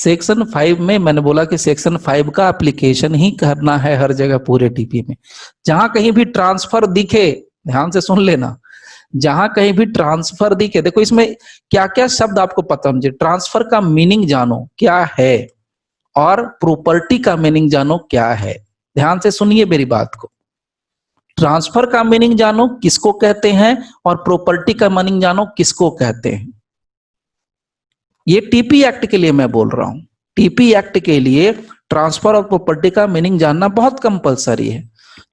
Section 5 में मैंने बोला कि सेक्शन 5 का एप्लीकेशन ही करना है हर जगह पूरे टीपी में। जहां कहीं भी ट्रांसफर दिखे, ध्यान से सुन लेना, जहां कहीं भी ट्रांसफर दिखे, देखो इसमें क्या क्या शब्द आपको पता होना चाहिए। ट्रांसफर का मीनिंग जानो क्या है, और प्रॉपर्टी का मीनिंग जानो क्या है। ध्यान से सुनिए मेरी बात को। ट्रांसफर का मीनिंग जानो किसको कहते हैं, और प्रॉपर्टी का मीनिंग जानो किसको कहते हैं। ये टीपी एक्ट के लिए मैं बोल रहा हूं। टीपी एक्ट के लिए ट्रांसफर और प्रॉपर्टी का मीनिंग जानना बहुत कंपलसरी है।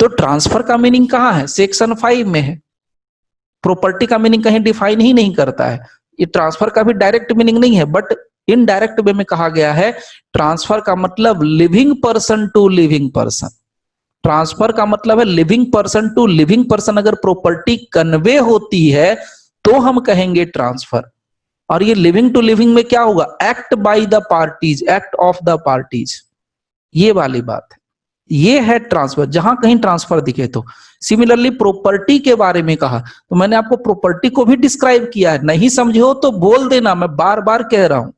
तो ट्रांसफर का मीनिंग कहां है? सेक्शन 5 में है। प्रॉपर्टी का मीनिंग कहीं डिफाइन ही नहीं करता है। ये ट्रांसफर का भी डायरेक्ट मीनिंग नहीं है, बट इनडायरेक्ट वे में कहा गया है ट्रांसफर का मतलब living person to living person. Transfer का मतलब है living person to living person. अगर प्रॉपर्टी कन्वे होती है तो हम कहेंगे ट्रांसफर। और ये लिविंग टू लिविंग में क्या होगा? Act by the parties, act of the parties, ये वाली बात है। ये है ट्रांसफर, जहां कहीं ट्रांसफर दिखे तो। सिमिलरली प्रॉपर्टी के बारे में कहा तो मैंने आपको प्रॉपर्टी को भी डिस्क्राइब किया है। नहीं समझे हो तो बोल देना, मैं बार बार कह रहा हूं,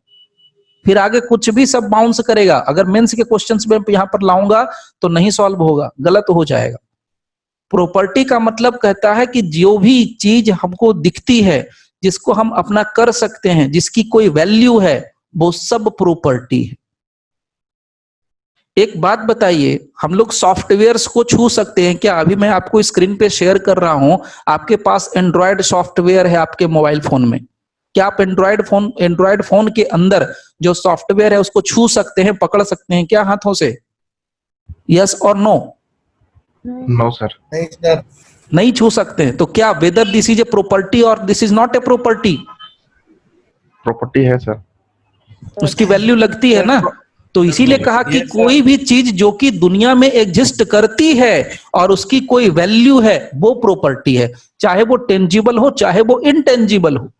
फिर आगे कुछ भी सब बाउंस करेगा। अगर मेंस के क्वेश्चंस में यहां पर लाऊंगा तो नहीं सॉल्व होगा, गलत हो जाएगा। प्रॉपर्टी का मतलब कहता है कि जो भी चीज हमको दिखती है, जिसको हम अपना कर सकते हैं, जिसकी कोई वैल्यू है, वो सब प्रॉपर्टी है। एक बात बताइए, हम लोग सॉफ्टवेयर्स को छू सकते हैं क्या? अभी मैं आपको स्क्रीन पे शेयर कर रहा हूं, आपके पास एंड्रॉयड सॉफ्टवेयर है आपके मोबाइल फोन में। क्या आप एंड्रॉयड फोन के अंदर जो सॉफ्टवेयर है उसको छू सकते हैं, पकड़ सकते हैं क्या हाथों से? यस और नो? No sir. नहीं सर। नहीं छू सकते हैं। तो क्या whether this is a property और this is not a property? Property है सर। उसकी वैल्यू लगती है ना। तो इसीलिए कहा कि कोई भी चीज जो कि दुनिया में एग्जिस्ट करती है और उसकी कोई वैल्यू है, वो प्रॉपर्टी है। चाहे वो टेंजिबल हो, चाहे वो इनटेंजिबल हो,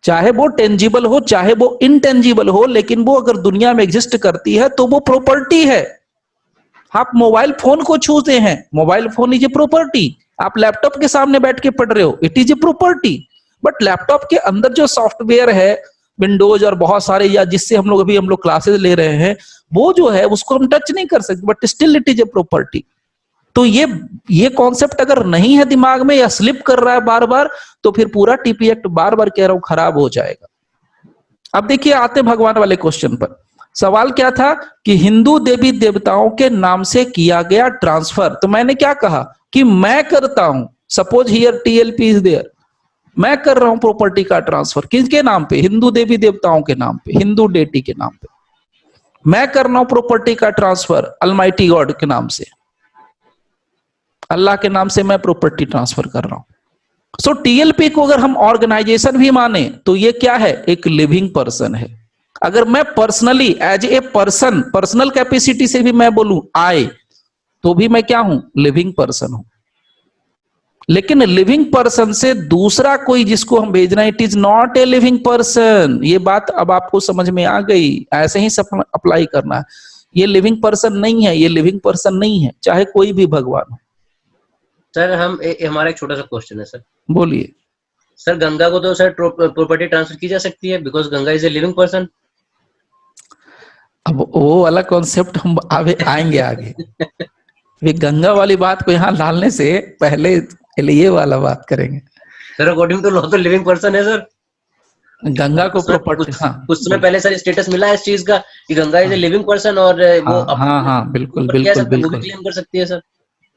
चाहे वो टेंजिबल हो, चाहे वो इनटेंजिबल हो, लेकिन वो अगर दुनिया में एग्जिस्ट करती है तो वो प्रॉपर्टी है। आप मोबाइल फोन को छूते हैं, mobile phone is a property. आप लैपटॉप के सामने बैठ के पढ़ रहे हो, it is a property. But laptop के अंदर जो सॉफ्टवेयर है, विंडोज और बहुत सारे, या जिससे हम लोग क्लासेस ले रहे हैं, वो जो है उसको हम टच नहीं कर सकते, but still it is a property. तो ये कॉन्सेप्ट अगर नहीं है दिमाग में या स्लिप कर रहा है बार बार, तो फिर पूरा टीपी एक्ट, बार बार कह रहा हूं, खराब हो जाएगा। अब देखिए, आते भगवान वाले क्वेश्चन पर। सवाल क्या था कि हिंदू देवी देवताओं के नाम से किया गया ट्रांसफर। तो मैंने क्या कहा कि मैं करता हूं, suppose here TLP is there, मैं कर रहा हूं प्रॉपर्टी का ट्रांसफर। किसके नाम पे? हिंदू देवी देवताओं के नाम पे, हिंदू डेटी के नाम पे। मैं कर रहा हूं प्रॉपर्टी का ट्रांसफर अलमाइटी गॉड के नाम से, अल्लाह के नाम से मैं प्रॉपर्टी ट्रांसफर कर रहा हूं। सो टीएलपी को अगर हम ऑर्गेनाइजेशन भी माने तो ये क्या है? एक लिविंग पर्सन है। अगर मैं personally as a person, personal capacity से भी मैं बोलूं आई, तो भी मैं क्या हूं? लिविंग पर्सन हूं। लेकिन लिविंग पर्सन से दूसरा कोई जिसको हम भेजना, it is not a living person. ये बात अब आपको समझ में आ गई। ऐसे ही सब अप्लाई करना है। ये लिविंग पर्सन नहीं है, ये लिविंग पर्सन नहीं है, चाहे कोई भी भगवान हो। सर हमारा एक छोटा सा क्वेश्चन है सर। बोलिए सर, गंगा को तो सर प्रॉपर्टी ट्रांसफर की जा सकती है because Ganga is a living person. अब वो वाला कॉन्सेप्ट हम आएंगे आगे। वे गंगा वाली बात को यहाँ डालने से पहले ये वाला बात करेंगे। सर अकॉर्डिंग टू लॉ तो लिविंग पर्सन है सर। गंगा को प्रॉपर्टी, हाँ, कुछ समय पहले सर स्टेटस मिला है इस चीज का कि Ganga is a living person, और वो हाँ, बिल्कुल वो भी क्लेम कर सकती है सर।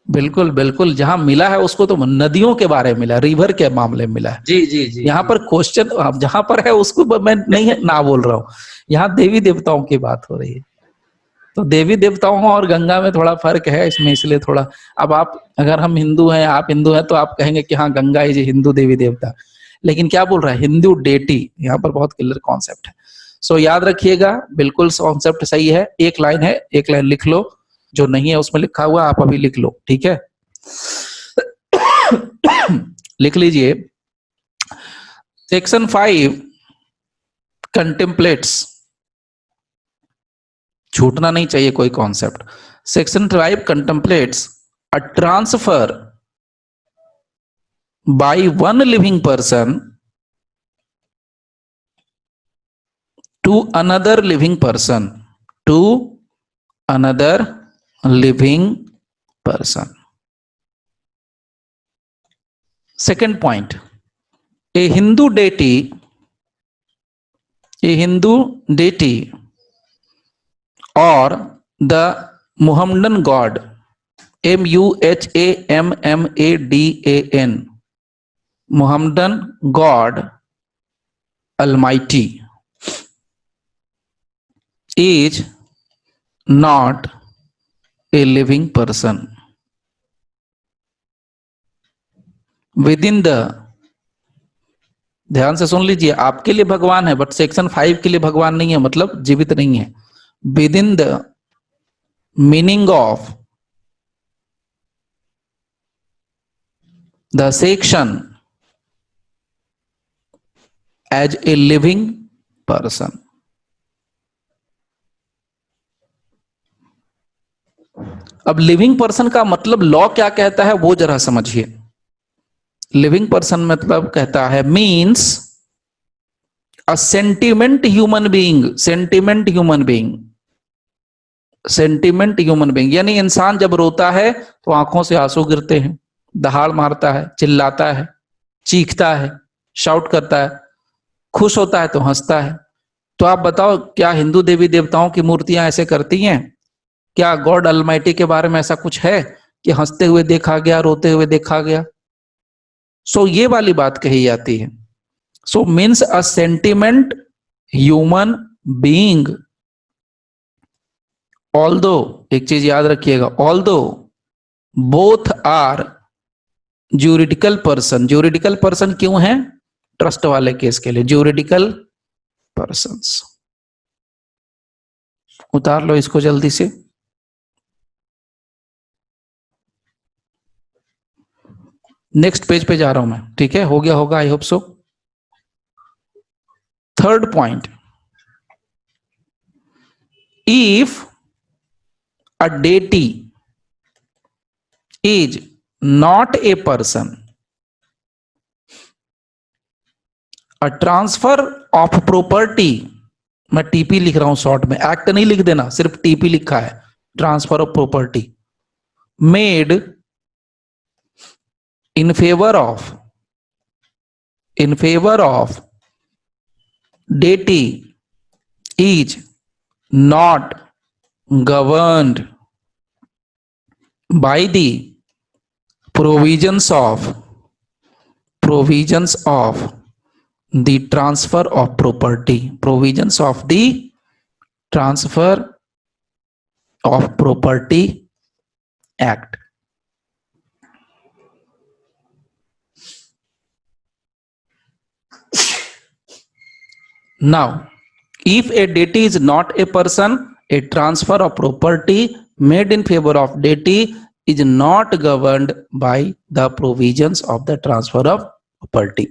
बिल्कुल जहां मिला है उसको तो नदियों के बारे में मिला, रिवर के मामले में मिला है। जी यहाँ पर क्वेश्चन जहां पर है उसको मैं नहीं ना बोल रहा हूँ। यहाँ देवी देवताओं की बात हो रही है। तो देवी देवताओं और गंगा में थोड़ा फर्क है इसमें, इसलिए थोड़ा। अब आप, अगर हम हिंदू हैं, आप हिंदू हैं, तो आप कहेंगे कि हाँ गंगा इज हिंदू देवी देवता। लेकिन क्या बोल रहा है? हिंदू डेटी। यहाँ पर बहुत क्लियर कॉन्सेप्ट है। सो याद रखिएगा, बिल्कुल कॉन्सेप्ट सही है। एक लाइन है, एक लाइन लिख लो, जो नहीं है उसमें लिखा हुआ आप अभी लिख लो, ठीक है? लिख लीजिए। सेक्शन 5 कंटेम्पलेट्स, छूटना नहीं चाहिए कोई concept. Section 5 contemplates a transfer by one living person to another living person, to another living person. Second point, a Hindu deity or the Muhammadan god, Muhammadan, Muhammadan God Almighty, is not a living person. Within the, ध्यान से सुन लीजिए, आपके लिए भगवान है but section 5 के लिए भगवान नहीं है, मतलब जीवित नहीं है. With in the meaning of the section as a living person. अब लिविंग पर्सन का मतलब लॉ क्या कहता है वो जरा समझिए. लिविंग पर्सन मतलब कहता है means a sentiment human being. Sentiment human being, sentiment human being यानी इंसान जब रोता है तो आंखों से आंसू गिरते हैं, दहाड़ मारता है, चिल्लाता है, चीखता है, शाउट करता है, खुश होता है तो हंसता है. तो आप बताओ, क्या हिंदू देवी देवताओं की मूर्तियां ऐसे करती हैं? क्या गॉड अलमाइटी के बारे में ऐसा कुछ है कि हंसते हुए देखा गया, रोते हुए देखा गया? सो ये वाली बात कही जाती है. So means a sentiment human being. Although, एक चीज याद रखिएगा, although both are juridical person. Juridical person क्यों है? ट्रस्ट वाले केस के लिए ज्यूरिडिकल पर्सन्स. उतार लो इसको जल्दी से. नेक्स्ट पेज पे जा रहा हूं मैं, ठीक है? हो गया होगा, I hope so. Third point, if a deity is not a person, a transfer of property, मैं टीपी लिख रहा हूं शॉर्ट में, एक्ट नहीं लिख देना, सिर्फ टीपी लिखा है, transfer of property, made in favor of deity is not governed by the provisions of the transfer of property, provisions of the transfer of property act. Now, if a deity is not a person, a transfer of property made in favor of deity is not governed by the provisions of the transfer of property.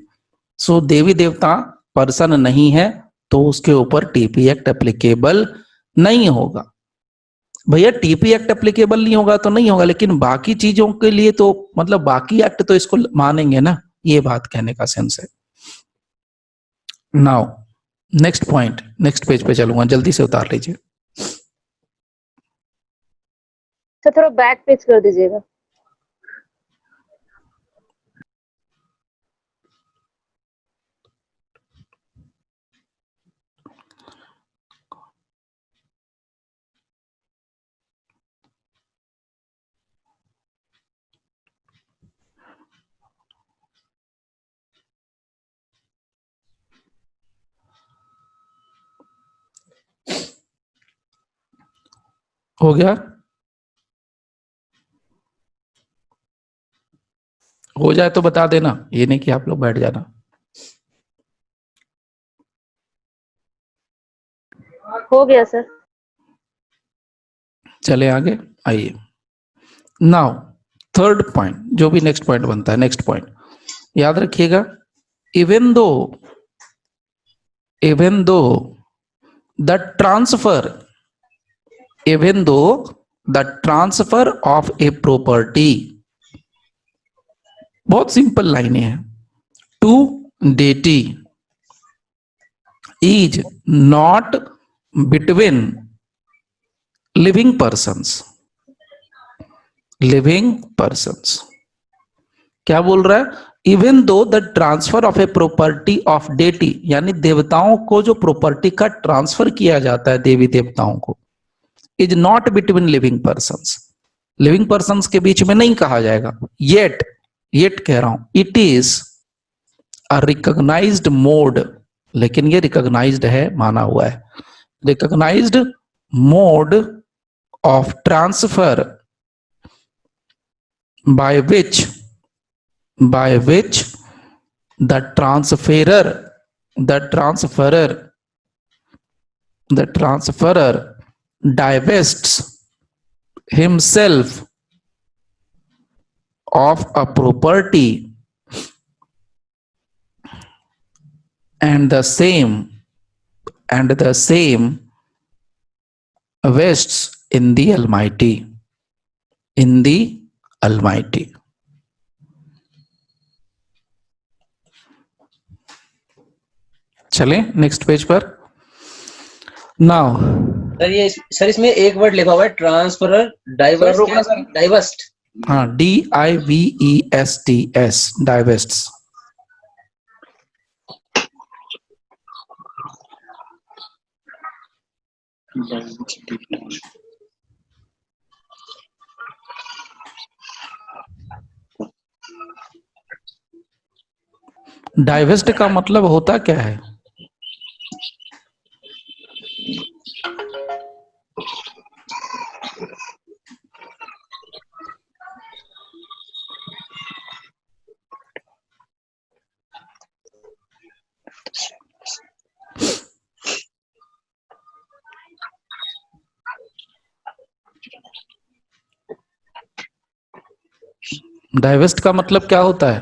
So देवी देवता person नहीं है तो उसके ऊपर TP act applicable नहीं होगा. भैया TP act applicable नहीं होगा तो नहीं होगा, लेकिन बाकी चीजों के लिए तो मतलब बाकी एक्ट तो इसको मानेंगे ना, ये बात कहने का सेंस है. Now next point, next page पे चलूंगा, जल्दी से उतार लीजिए. तो थोड़ा बैक पेज कर दीजिएगा. हो गया? हो जाए तो बता देना, ये नहीं कि आप लोग बैठ जाना. हो गया सर. चले आगे आइए. नाउ थर्ड पॉइंट, जो भी नेक्स्ट पॉइंट बनता है, नेक्स्ट पॉइंट याद रखिएगा. Even though the transfer of a property, बहुत सिंपल लाइनें हैं, to deity is not between living persons. Living persons क्या बोल रहा है? Even though the transfer of a property of deity, यानी देवताओं को जो प्रॉपर्टी का ट्रांसफर किया जाता है देवी देवताओं को, is not between living persons, living persons के बीच में नहीं कहा जाएगा। येट कह रहा हूं, it is a recognised mode, लेकिन ये रिकॉग्नाइज्ड है, माना हुआ है, recognised mode of transfer by which the transferer divests himself of a property and the same vests in the Almighty. चलें नेक्स्ट पेज पर। नाउ सर इसमें एक वर्ड लिखा हुआ है ट्रांसफरर डाइवर्स्ट। हाँ, DIVESTS, डाइवेस्ट्स। डाइवेस्ट का मतलब होता क्या है? डाइवेस्ट का मतलब क्या होता है?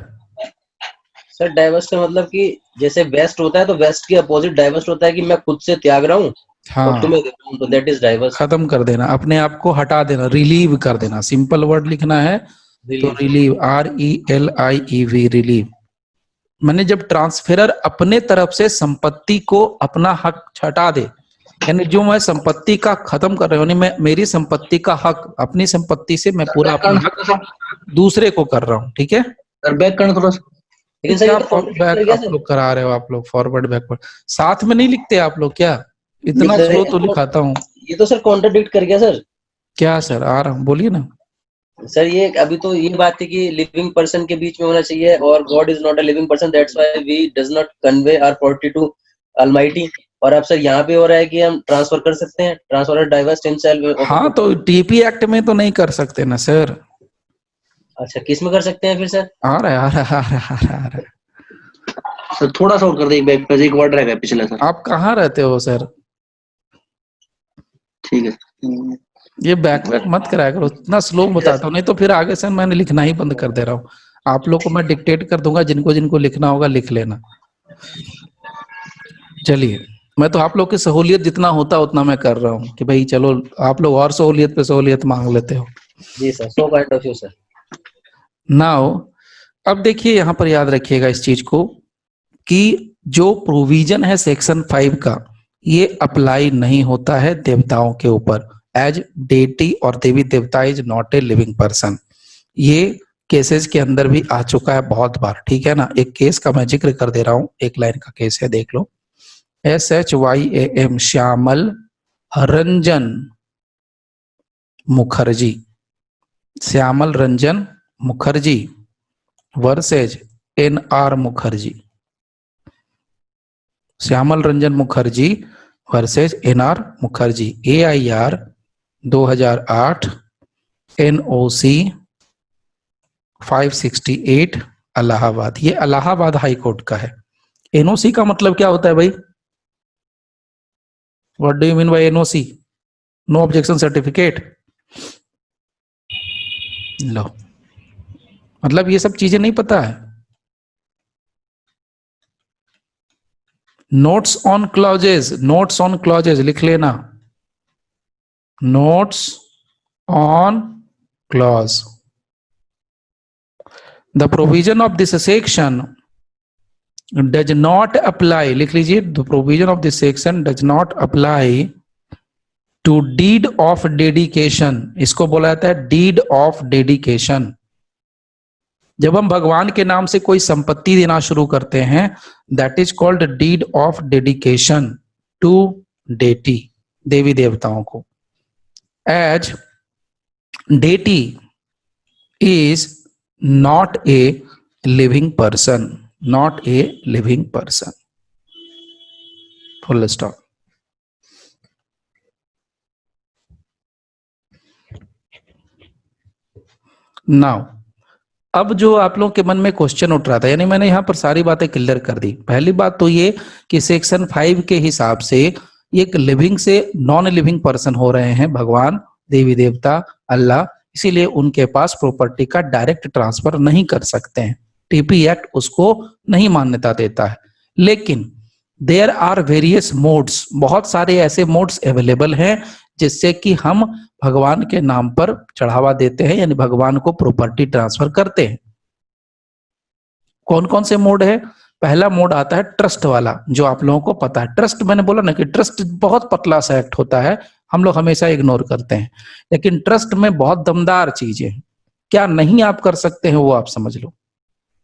सर डाइवर्स्ट का मतलब कि जैसे वेस्ट होता है तो वेस्ट के अपोजिट डाइवर्स्ट होता है कि मैं खुद से त्याग रहा हूँ और तुम्हें दे रहा हूँ, तो दैट इज डाइवर्स्ट। खत्म कर देना, अपने आप को हटा देना, रिलीव कर देना। सिंपल वर्ड लिखना है तो रिलीव, RELIEV, रिलीव। मैंने जब ट्रांसफेरर अपने तरफ से संपत्ति को अपना हक हटा दे, यानी जो मैं संपत्ति का खत्म कर रहा हूँ, मैं मेरी संपत्ति का हक, अपनी संपत्ति से मैं पूरा अपना हक दूसरे को कर रहा हूँ। ठीक है, बैक करना थोड़ा। लेकिन सर बैक आप लोग करा रहे हो, आप लोग फॉरवर्ड बैकवर्ड साथ में नहीं लिखते आप लोग क्या? इतना स्लो तो लिखाता हूँ। ये तो सर कॉन्ट्रडिक्ट कर गया सर। क्या सर? आ रहा हूँ, बोलिए ना सर। ये अभी तो ये बात थी कि लिविंग पर्सन के बीच में होना चाहिए और God is not a living person, that's why we does not convey our property to Almighty. और अब सर यहाँ पे हो रहा है कि हम ट्रांसफर कर सकते हैं, ट्रांसफर डाइवर्स्ट हिमसेल्फ। हाँ, तो टीपी एक्ट में तो नहीं कर सकते ना सर। अच्छा, किस में कर सकते हैं फिर सर? आ रहा है सर थोड़ा सा और कर दे, एक वर्ड रहेगा पिछला सर। आप कहाँ रहते हो सर? ठीक है, ये बैक मत कराया करो, इतना स्लो बताता हूँ, नहीं तो फिर आगे से मैंने लिखना ही बंद कर दे रहा हूँ। आप लोग को मैं डिक्टेट कर दूंगा, जिनको जिनको लिखना होगा लिख लेना। चलिए, मैं तो आप लोग की सहूलियत जितना होता उतना मैं कर रहा हूँ कि भाई चलो आप लोग और सहूलियत पे सहूलियत मांग लेते हो। जी sir, so kind of you sir. Now अब देखिए, यहां पर याद रखिएगा इस चीज को कि जो प्रोविजन है सेक्शन 5 का, ये अप्लाई नहीं होता है देवताओं के ऊपर, एज डेटी और देवी देवता is not a living person. ये केसेस के अंदर भी आ चुका है बहुत बार, ठीक है ना। एक केस का मैं जिक्र कर दे रहा हूं, एक लाइन का केस है, देख लो। SHYAM, Shyamal Ranjan Mukherjee, Shyamal Ranjan Mukherjee versus NR Mukherjee, Shyamal Ranjan Mukherjee versus NR Mukherjee, AIR 2008, NOC 568, Allahabad. ये इलाहाबाद हाई कोर्ट का है। NOC का मतलब क्या होता है भाई? What do you mean by NOC? No objection certificate. लो, मतलब ये सब चीजें नहीं पता है। नोट्स ऑन क्लॉजेज लिख लेना, notes on clause. The provision of this section does not apply, लिख लीजिए, the provision of this section does not apply to deed of dedication. इसको बोला जाता है डीड ऑफ डेडिकेशन। जब हम भगवान के नाम से कोई संपत्ति देना शुरू करते हैं, that is called deed of dedication to deity, देवी देवताओं को। As deity is not a living person, not a living person, full stop. Now अब जो आप लोगों के मन में क्वेश्चन उठ रहा था, यानी मैंने यहां पर सारी बातें क्लियर कर दी। पहली बात तो ये कि सेक्शन 5 के हिसाब से एक लिविंग से नॉन लिविंग पर्सन हो रहे हैं भगवान, देवी देवता, अल्लाह, इसीलिए उनके पास प्रॉपर्टी का डायरेक्ट ट्रांसफर नहीं कर सकते हैं। टीपी एक्ट उसको नहीं मान्यता देता है। लेकिन देयर आर वेरियस मोड्स, बहुत सारे ऐसे मोड्स अवेलेबल हैं जिससे कि हम भगवान के नाम पर चढ़ावा देते हैं, यानी भगवान को प्रॉपर्टी ट्रांसफर करते हैं। कौन कौन से मोड है? पहला मोड आता है ट्रस्ट वाला, जो आप लोगों को पता है। ट्रस्ट, मैंने बोला ना कि ट्रस्ट बहुत पतला सा एक्ट होता है, हम लोग हमेशा इग्नोर करते हैं, लेकिन ट्रस्ट में बहुत दमदार चीजें हैं। क्या नहीं आप कर सकते हैं वो आप समझ लो,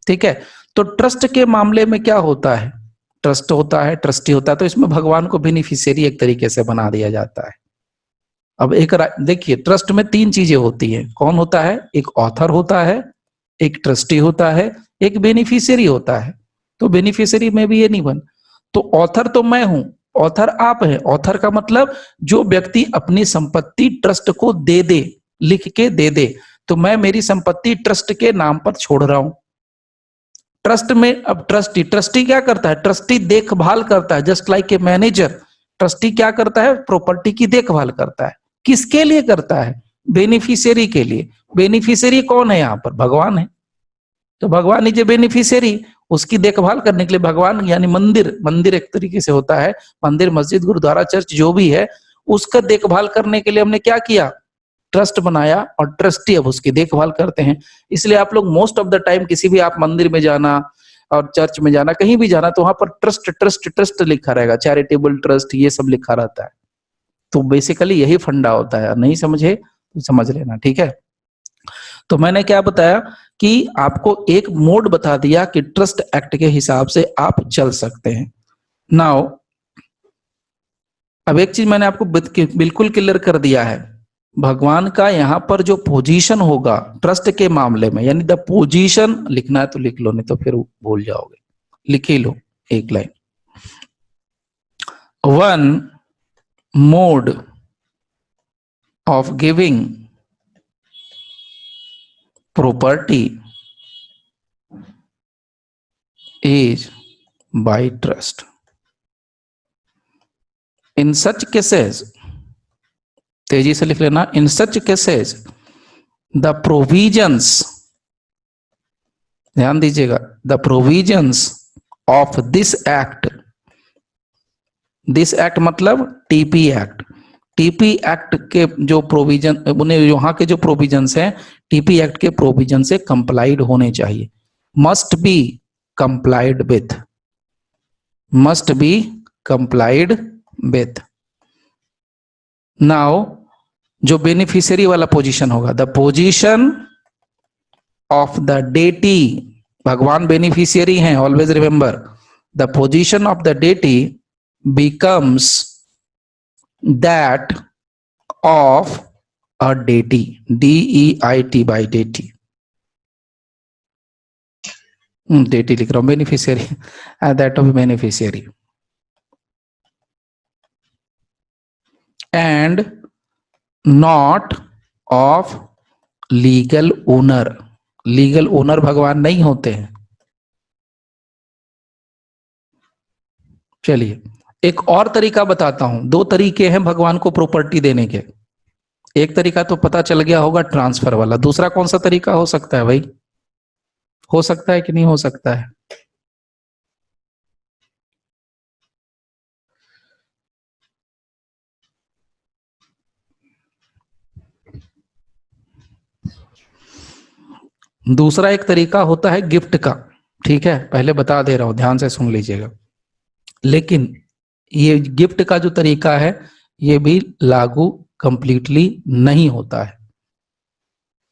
ठीक है। तो ट्रस्ट के मामले में क्या होता है, ट्रस्ट होता है, ट्रस्टी होता है, तो इसमें भगवान को बेनिफिशियरी एक तरीके से बना दिया जाता है। अब एक देखिए, ट्रस्ट में 3 चीजें होती हैं। कौन होता है? एक ऑथर होता है, एक ट्रस्टी होता है, एक बेनिफिशियरी होता है। तो बेनिफिशियरी में भी ये नहीं बन, तो ऑथर तो मैं हूं, ऑथर आप हैं। ऑथर का मतलब जो व्यक्ति अपनी संपत्ति ट्रस्ट को दे दे, लिख के दे दे, तो मैं मेरी संपत्ति ट्रस्ट के नाम पर छोड़ रहा हूं। ट्रस्ट में अब ट्रस्टी क्या करता है? ट्रस्टी देखभाल करता है, just like a manager. Trustee क्या करता है? प्रॉपर्टी की देखभाल करता है। किसके लिए करता है? बेनिफिशियरी के लिए। बेनिफिशियरी कौन है यहाँ पर? भगवान है। तो भगवान ही जो बेनिफिशियरी, उसकी देखभाल करने के लिए भगवान, यानी मंदिर एक तरीके से होता है, मंदिर, मस्जिद, गुरुद्वारा, चर्च जो भी है, उसका देखभाल करने के लिए हमने क्या किया? ट्रस्ट बनाया, और ट्रस्टी अब उसकी देखभाल करते हैं। इसलिए आप लोग मोस्ट ऑफ द टाइम किसी भी आप मंदिर में जाना और चर्च में जाना, कहीं भी जाना, तो वहां पर ट्रस्ट ट्रस्ट ट्रस्ट लिखा रहेगा, चैरिटेबल ट्रस्ट, ये सब लिखा रहता है। तो बेसिकली यही फंडा होता है। नहीं समझे तो समझ लेना, ठीक है। तो मैंने क्या बताया कि आपको एक मोड बता दिया कि ट्रस्ट एक्ट के हिसाब से आप चल सकते हैं। नाउ अब एक चीज मैंने आपको बिल्कुल क्लियर कर दिया है, भगवान का यहां पर जो पोजीशन होगा ट्रस्ट के मामले में, यानी द पोजीशन, लिखना है तो लिख लो, नहीं तो फिर भूल जाओगे, लिख ही लो एक line. One mode of giving property is by trust. In such cases, तेजी से लिख लेना, in such cases the provisions, ध्यान दीजिएगा, the provisions of this act मतलब टीपी एक्ट। टीपी एक्ट के जो प्रोविजन, उन्हें यहाँ के जो प्रोविजंस हैं टीपी एक्ट के प्रोविजन से कंप्लाइड होने चाहिए। Must be complied with, must be complied with. Now जो बेनिफिशियरी वाला पोजीशन होगा, the position of the deity, भगवान बेनिफिशियरी हैं, always remember, the position of the deity becomes that of a deity, DEIT, by deity, deity लिख रहा हूं, beneficiary, that of beneficiary, and not of legal owner। Legal owner भगवान नहीं होते हैं। चलिए एक और तरीका बताता हूं, 2 तरीके हैं भगवान को प्रॉपर्टी देने के। एक तरीका तो पता चल गया होगा, ट्रांसफर वाला। दूसरा कौन सा तरीका हो सकता है भाई? हो सकता है कि नहीं हो सकता है? दूसरा एक तरीका होता है गिफ्ट का। ठीक है, पहले बता दे रहा हूं, ध्यान से सुन लीजिएगा। लेकिन ये गिफ्ट का जो तरीका है ये भी लागू कंप्लीटली नहीं होता है।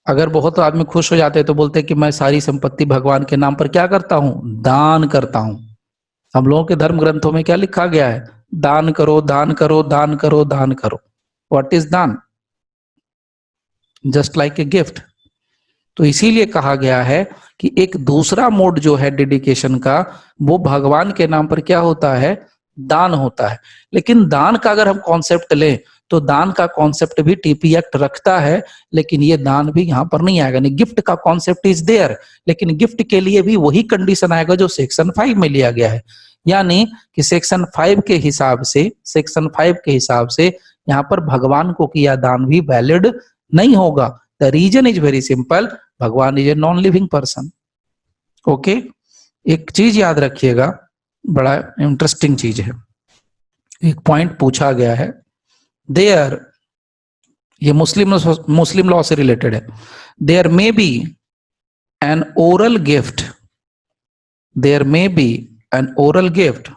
अगर बहुत आदमी खुश हो जाते हैं तो बोलते हैं कि मैं सारी संपत्ति भगवान के नाम पर क्या करता हूं, दान करता हूं। हम लोगों के धर्म ग्रंथों में क्या लिखा गया है, दान करो दान करो दान करो दान करो। व्हाट इज दान? Just like a gift. तो इसीलिए कहा गया है कि एक दूसरा मोड जो है डेडिकेशन का, वो भगवान के नाम पर क्या होता है, दान होता है। लेकिन दान का अगर हम कॉन्सेप्ट लें तो दान का कॉन्सेप्ट भी टीपी एक्ट रखता है, लेकिन ये दान भी यहां पर नहीं आएगा। नहीं, गिफ्ट का कॉन्सेप्ट इज देयर, लेकिन गिफ्ट के लिए भी वही कंडीशन आएगा जो सेक्शन 5 में लिया गया है। यानी कि सेक्शन 5 के हिसाब से यहाँ पर भगवान को किया दान भी वैलिड नहीं होगा। The reason is very simple, भगवान is a non living person. Okay, एक चीज याद रखिएगा, बड़ा इंटरेस्टिंग चीज है। एक पॉइंट पूछा गया है देयर, ये मुस्लिम लॉ से रिलेटेड है। There may be an oral gift, there may be an oral gift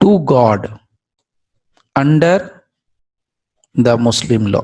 to God under the Muslim law.